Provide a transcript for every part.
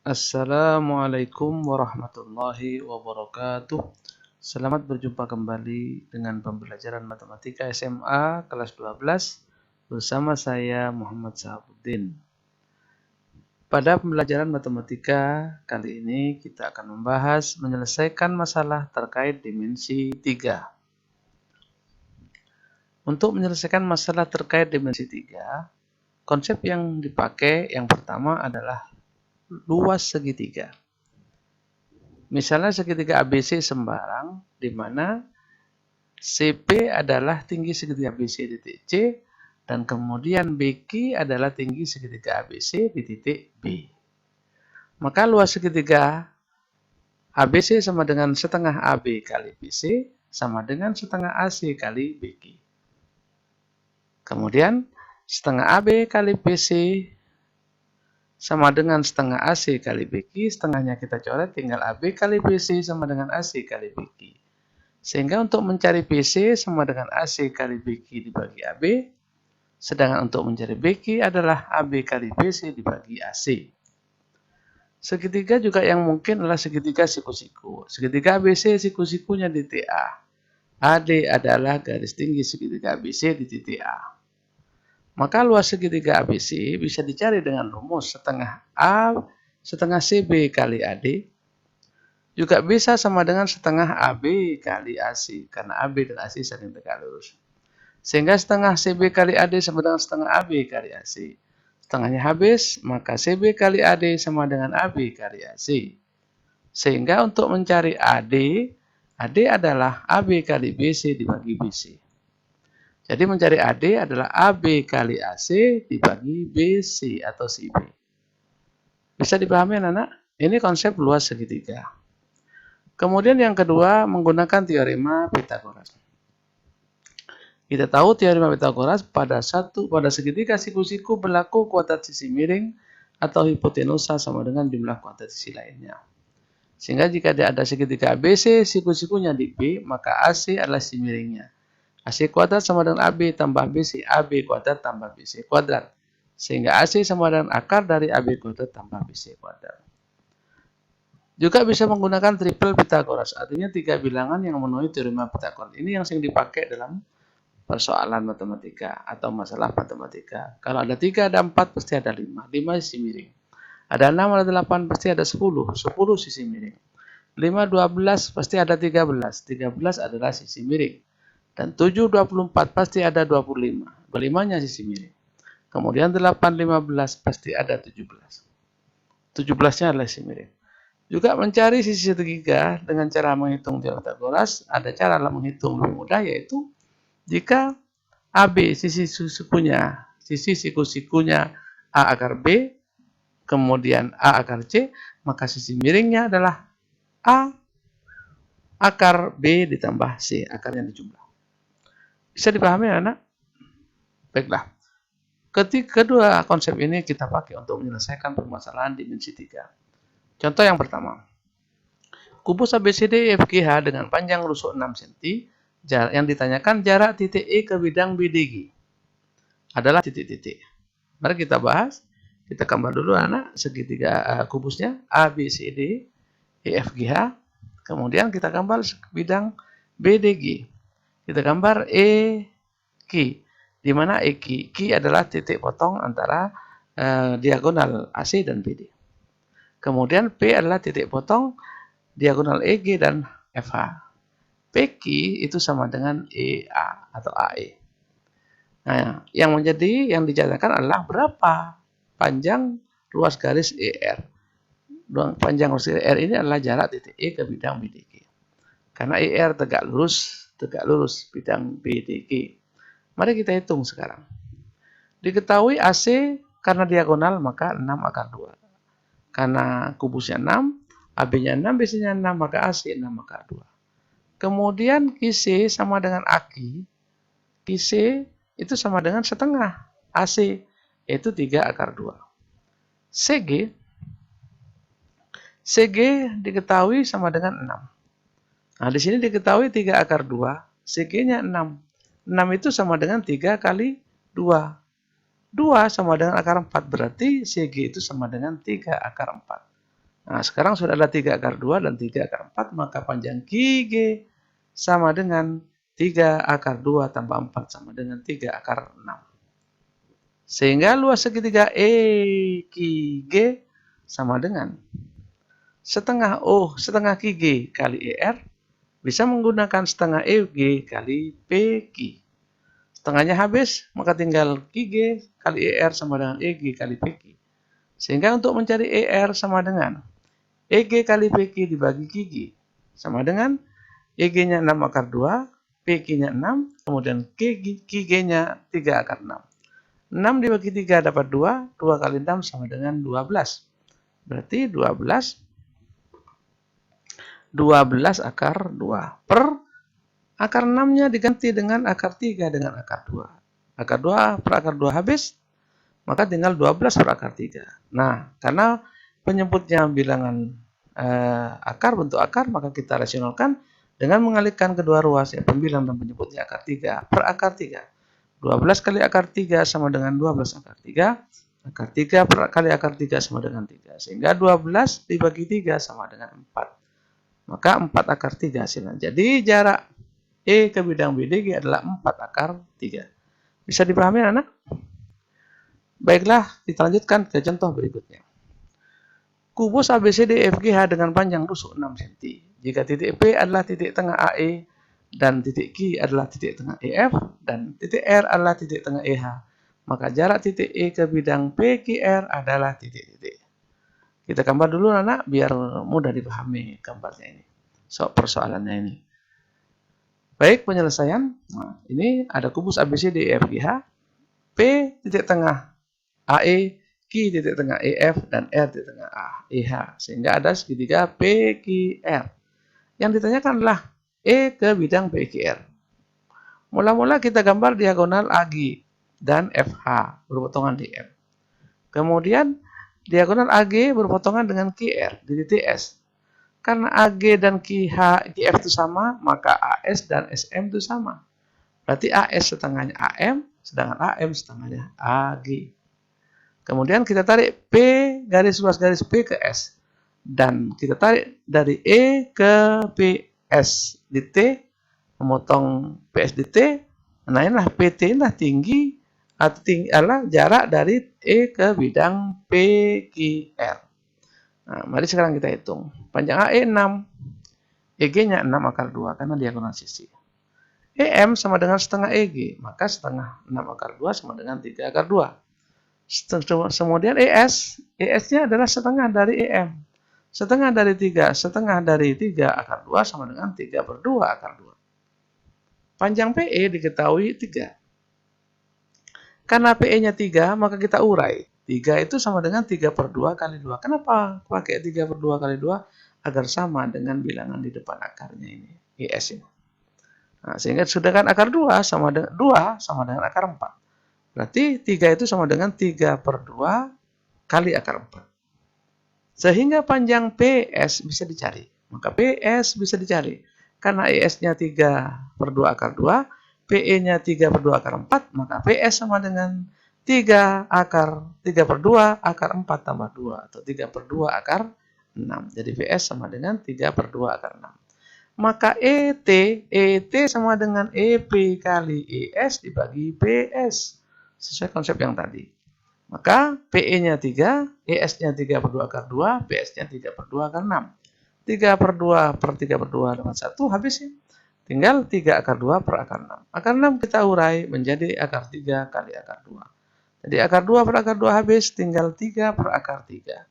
Assalamualaikum warahmatullahi wabarakatuh. Selamat berjumpa kembali dengan pembelajaran matematika SMA kelas 12 bersama saya Muhammad Sahabuddin. Pada pembelajaran matematika kali ini kita akan membahas menyelesaikan masalah terkait dimensi 3. Untuk menyelesaikan masalah terkait dimensi 3, konsep yang dipakai yang pertama adalah luas segitiga. Misalnya segitiga ABC sembarang, di mana CP adalah tinggi segitiga ABC di titik C, dan kemudian BQ adalah tinggi segitiga ABC di titik B. Maka luas segitiga ABC sama dengan setengah AB kali BC, sama dengan setengah AC kali BQ. Kemudian setengah AB kali BC sama dengan setengah AC kali BQ, setengahnya kita coret, tinggal AB kali BC sama dengan AC kali BQ. Sehingga untuk mencari BC sama dengan AC kali BQ dibagi AB, sedangkan untuk mencari BQ adalah AB kali BC dibagi AC. Segitiga juga yang mungkin adalah segitiga siku-siku. Segitiga ABC siku-sikunya di titik A. AD adalah garis tinggi segitiga ABC di titik A. Maka luas segitiga ABC bisa dicari dengan rumus setengah A setengah CB kali AD juga bisa sama dengan setengah AB kali AC karena AB dan AC saling tegak lurus. Sehingga setengah CB kali AD sama dengan setengah AB kali AC. Setengahnya habis, maka CB kali AD sama dengan AB kali AC. Sehingga untuk mencari AD, AD adalah AB kali BC dibagi BC. Jadi mencari AD adalah AB kali AC dibagi BC atau CB. Bisa dipahami anak-anak? Ini konsep luas segitiga. Kemudian yang kedua menggunakan teorema Pythagoras. Kita tahu teorema Pythagoras pada segitiga siku-siku berlaku kuadrat sisi miring atau hipotenusa sama dengan jumlah kuadrat sisi lainnya. Sehingga jika ada segitiga ABC siku-sikunya di B, maka AC adalah sisi miringnya. AC kuadrat sama dengan AB tambah BC, AB kuadrat tambah BC kuadrat. Sehingga AC sama dengan akar dari AB kuadrat tambah BC kuadrat. Juga bisa menggunakan triple Pythagoras, artinya 3 bilangan yang memenuhi teorema Pythagoras. Ini yang sering dipakai dalam persoalan matematika atau masalah matematika. Kalau ada 3, ada 4, pasti ada 5. 5 sisi miring. Ada 6, ada 8, pasti ada 10. 10 sisi miring. 5, 12, pasti ada 13. 13 adalah sisi miring. Dan 7, 24, pasti ada 25. 25-nya sisi miring. Kemudian 8, 15, pasti ada 17. 17-nya adalah sisi miring. Juga mencari sisi segitiga dengan cara menghitung teorema Pythagoras. Ada cara menghitung lebih mudah, yaitu jika AB sisi siku-sikunya A akar B, kemudian A akar C, maka sisi miringnya adalah A akar B ditambah C, akarnya dijumlah. Bisa dipahami anak? Baiklah. Kedua konsep ini kita pakai untuk menyelesaikan permasalahan dimensi 3. Contoh yang pertama. Kubus ABCD EFGH dengan panjang rusuk 6 cm. Yang ditanyakan jarak titik E ke bidang BDG adalah titik-titik. Mari kita bahas. Kita gambar dulu anak segitiga kubusnya ABCD EFGH. Kemudian kita gambar bidang BDG. Kita gambar EQ. Di mana EQ adalah titik potong antara diagonal AC dan BD. Kemudian P adalah titik potong diagonal EG dan FH. PQ itu sama dengan EA atau AE. Nah, yang dicatatkan adalah berapa panjang luas garis ER. Panjang luas ER ini adalah jarak titik E ke bidang BDG. Karena ER tegak lurus bidang BDG. Mari kita hitung sekarang. Diketahui AC karena diagonal maka 6 akar 2. Karena kubusnya 6, AB-nya 6, BC-nya 6, maka AC 6 akar 2. Kemudian QC sama dengan AQ. QC itu sama dengan setengah AC, yaitu 3 akar 2. CG diketahui sama dengan 6. Nah, di sini diketahui 3 akar 2, CG-nya 6. 6 itu sama dengan 3 kali 2. 2 sama dengan akar 4, berarti CG itu sama dengan 3 akar 4. Nah, sekarang sudah ada 3 akar 2 dan 3 akar 4, maka panjang QG sama dengan 3 akar 2 tambah 4 sama dengan 3 akar 6. Sehingga luas segitiga EQG sama dengan setengah QG kali ER bisa menggunakan setengah EG kali PQ. Setengahnya habis, maka tinggal QG kali ER sama dengan EG kali PQ. Sehingga untuk mencari ER sama dengan EG kali PQ dibagi QG sama dengan EG-nya 6 akar 2, PQ-nya 6, kemudian QG-nya 3 akar 6. 6 dibagi 3 dapat 2, 2 kali 6 sama dengan 12. Berarti 12 akar 2 per akar 6-nya diganti dengan akar 3 dengan akar 2. Akar 2 per akar 2 habis, maka tinggal 12 per akar 3. Nah, karena penyebutnya bilangan akar, bentuk akar, maka kita rasionalkan dengan mengalihkan kedua ruas, ya, pembilang dan penyebutnya akar 3 per akar 3. 12 kali akar 3 sama dengan 12 akar 3. Akar 3 kali akar 3 sama dengan 3. Sehingga 12 dibagi 3 sama dengan 4. Maka 4 akar 3 hasilnya. Jadi jarak E ke bidang BDG adalah 4 akar 3. Bisa dipahami anak? Baiklah, kita lanjutkan ke contoh berikutnya. Kubus ABCD FGH dengan panjang rusuk 6 cm. Jika titik P adalah titik tengah AE, dan titik Q adalah titik tengah EF, dan titik R adalah titik tengah EH, maka jarak titik E ke bidang PQR adalah titik-titik. Kita gambar dulu anak, biar mudah dipahami gambarnya ini, persoalannya ini. Baik, penyelesaian. Nah, ini ada kubus ABCD EFGH, P titik tengah AE, Q titik tengah EF, dan R titik tengah EH, sehingga ada segitiga PQR. Yang ditanyakan adalah E ke bidang PQR. Mula-mula kita gambar diagonal AG dan FH berpotongan di M. Kemudian diagonal AG berpotongan dengan QR di titik S. Karena AG dan QF itu sama, maka AS dan SM itu sama. Berarti AS setengahnya AM, sedangkan AM setengahnya AG. Kemudian kita tarik P garis luas garis P ke S. Dan kita tarik dari E ke PS di T, memotong PS di T. Nah, inilah PT inilah tinggi atau adalah jarak dari E ke bidang PQR. Nah, mari sekarang kita hitung. Panjang AE 6, EG-nya 6 akar 2 karena diagonal sisi. EM sama dengan setengah EG, maka setengah 6 akar 2 sama dengan 3 akar 2. Kemudian ES-nya adalah setengah dari EM. Setengah dari 3 akar 2 sama dengan 3 per 2 akar 2. Panjang PE diketahui 3. Karena PE-nya 3, maka kita urai. 3 itu sama dengan 3 per 2 kali 2. Kenapa pakai 3 per 2 kali 2? Agar sama dengan bilangan di depan akarnya ini, IS ini. Nah, sehingga sudah kan akar 2 sama dengan akar 4. Berarti 3 itu sama dengan 3 per 2 kali akar 4. Sehingga panjang PS bisa dicari. Maka PS bisa dicari. Karena ES-nya 3 per 2 akar 2, PE-nya 3 per 2 akar 4, maka PS sama dengan 3 per 2 akar 4 tambah 2, atau 3 per 2 akar 6. Jadi PS sama dengan 3 per 2 akar 6. Maka ET sama dengan EP kali ES dibagi PS. Sesuai konsep yang tadi. Maka PE-nya 3, ES-nya 3 per 2 akar 2, PS-nya 3 per 2 akar 6. 3 per 2 per 3 per 2 dapat 1, habis ya. Tinggal 3 akar 2 per akar 6. Akar 6 kita urai menjadi akar 3 kali akar 2. Jadi akar 2 per akar 2 habis, tinggal 3 per akar 3.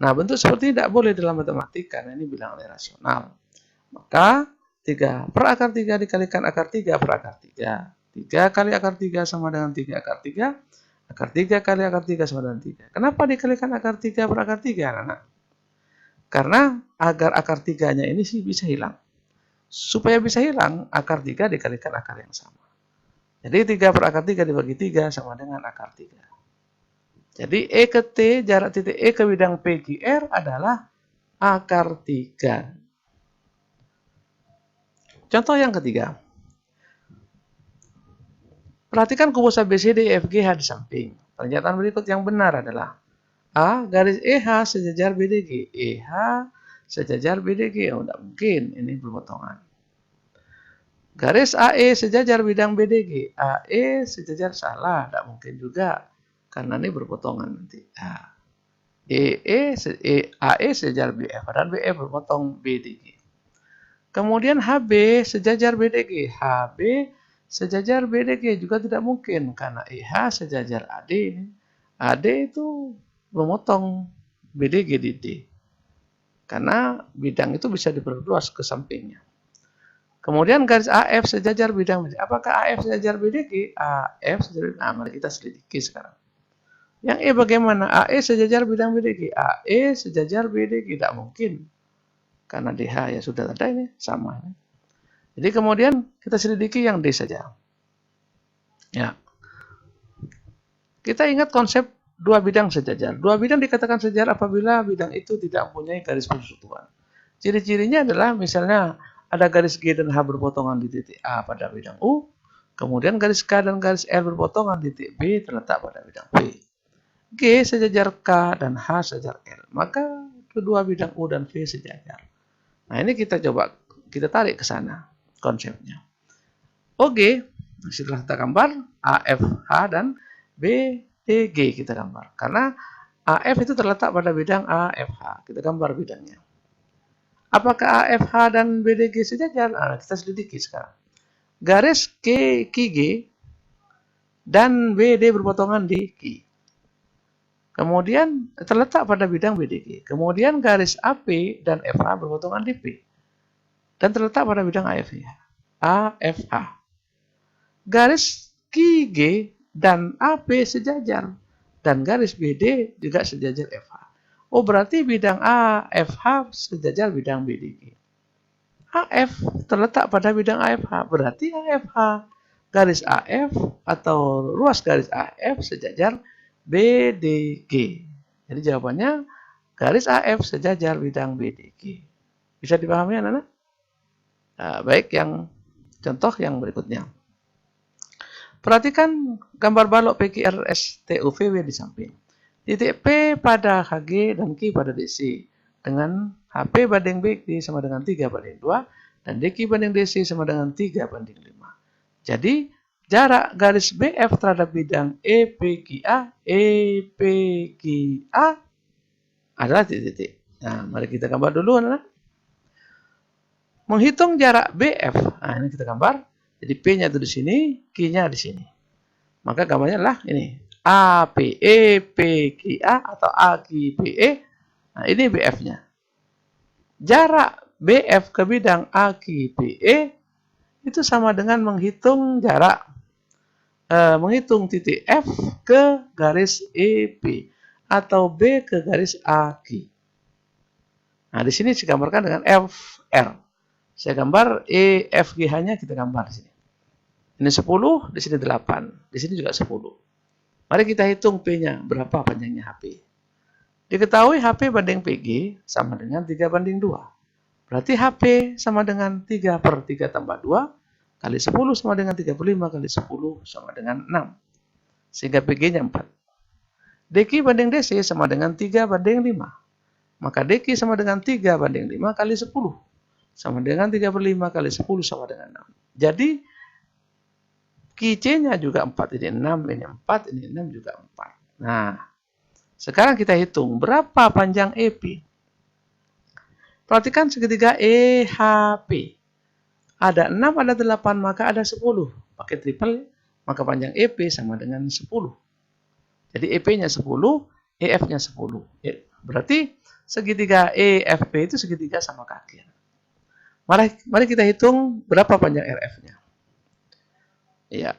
Nah, bentuk seperti ini tidak boleh dalam matematika, karena ini bilangan rasional. Maka 3 per akar 3 dikalikan akar 3 per akar 3. 3 kali akar 3 sama dengan 3 akar 3. Akar 3 kali akar 3 sama dengan 3. Kenapa dikalikan akar 3 per akar 3, anak? Karena agar akar 3-nya ini sih bisa hilang. Supaya bisa hilang, akar 3 dikalikan akar yang sama. Jadi 3 per akar 3 dibagi 3 sama dengan akar 3. Jadi E ke T, jarak titik E ke bidang PQR adalah akar 3. Contoh yang ketiga. Perhatikan kubus ABCD FGH di samping. Pernyataan berikut yang benar adalah A garis EH sejajar BDG. EH sejajar BDG. Oh, tidak mungkin. Ini berpotongan. Garis AE sejajar bidang BDG. AE sejajar salah. Tidak mungkin juga. Karena ini berpotongan nanti. Nah, AE sejajar BF. Dan BF berpotong BDG. Kemudian HB sejajar BDG. HB sejajar BDG juga tidak mungkin. Karena EH sejajar AD. AD itu memotong BDG di D. Karena bidang itu bisa diperluas ke sampingnya. Kemudian garis AF sejajar bidang BDG. Apakah AF sejajar BDG? AF sejajar BDG. Nah, mari kita selidiki sekarang. Yang E bagaimana? AE sejajar bidang BDG. AE sejajar BDG. Tidak mungkin. Karena DH ya sudah ada ini. Sama. Jadi kemudian kita selidiki yang D saja. Ya. Kita ingat konsep dua bidang sejajar. Dua bidang dikatakan sejajar apabila bidang itu tidak mempunyai garis persekutuan. Ciri-cirinya adalah misalnya ada garis G dan H berpotongan di titik A pada bidang U, kemudian garis K dan garis L berpotongan di titik B terletak pada bidang P. G sejajar K dan H sejajar L, maka kedua bidang U dan V sejajar. Nah, ini kita coba kita tarik ke sana konsepnya. OG setelah kita gambar AFH dan BDG kita gambar. Karena AF itu terletak pada bidang AFH. Kita gambar bidangnya. Apakah AFH dan BDG sejajar? Nah, kita selidiki sekarang. Garis QG dan BD berpotongan di Q. Kemudian terletak pada bidang BDG. Kemudian garis AP dan FH berpotongan di P. Dan terletak pada bidang AFH. Garis QG dan AP sejajar. Dan garis BD juga sejajar FH. Oh, berarti bidang AFH sejajar bidang BDG. AF terletak pada bidang AFH. Berarti AFH garis AF atau ruas garis AF sejajar BDG. Jadi jawabannya garis AF sejajar bidang BDG. Bisa dipahami anak-anak? Nah, baik, yang contoh yang berikutnya. Perhatikan gambar balok PQRSTUVW di samping. Titik P pada HG dan Q pada DC. Dengan HP banding BQ sama dengan 3/2 dan DQ banding DC sama dengan 3/5. Jadi jarak garis BF terhadap bidang EPQA adalah titik. Nah, mari kita gambar dulu anak-anak. Menghitung jarak BF. Nah, ini kita gambar. Jadi P-nya itu di sini, Q-nya di sini. Maka gambarnya adalah ini. APEPQA atau AQPE. Nah, ini BF-nya. Jarak BF ke bidang AQPE itu sama dengan menghitung jarak menghitung titik F ke garis EP atau B ke garis AQ. Nah, di sini saya gambarkan dengan FR. Saya gambar EFGH-nya kita gambar di sini. Ini 10, di sini 8, di sini juga 10. Mari kita hitung P-nya, berapa panjangnya HP. Diketahui HP banding PG sama dengan 3/2. Berarti HP sama dengan 3/3 tambah 2 kali 10 sama dengan 35 kali 10 sama dengan 6. Sehingga PG-nya 4. DQ banding DC sama dengan 3/5. Maka DQ sama dengan 3/5 kali 10. Sama dengan 35 kali 10 sama dengan 6. Jadi QC-nya juga 4. Ini 6, ini 4, ini 6 juga 4. Nah, sekarang kita hitung berapa panjang EP. Perhatikan segitiga EHP. Ada 6, ada 8, maka ada 10. Pakai triple, maka panjang EP sama dengan 10. Jadi EP-nya 10, EF-nya 10. Berarti segitiga EFP itu segitiga sama kaki. Mari kita hitung berapa panjang RF-nya. Ya.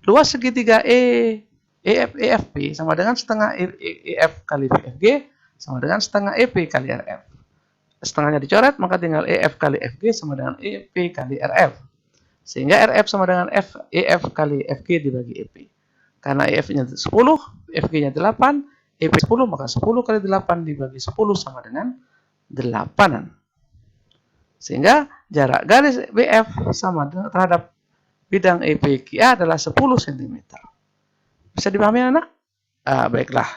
Luas segitiga EFP sama dengan setengah EF kali VFG sama dengan setengah EP kali RF. Setengahnya dicoret, maka tinggal EF kali FG sama dengan EP kali RF. Sehingga RF sama dengan EF kali FG dibagi EP. Karena EF-nya 10, FG-nya 8, EP 10, maka 10 kali 8 dibagi 10 sama dengan 8. Sehingga jarak garis BF sama terhadap bidang EPQA adalah 10 cm. Bisa dipahami anak? Baiklah.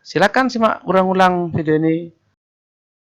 Silakan simak ulang-ulang video ini.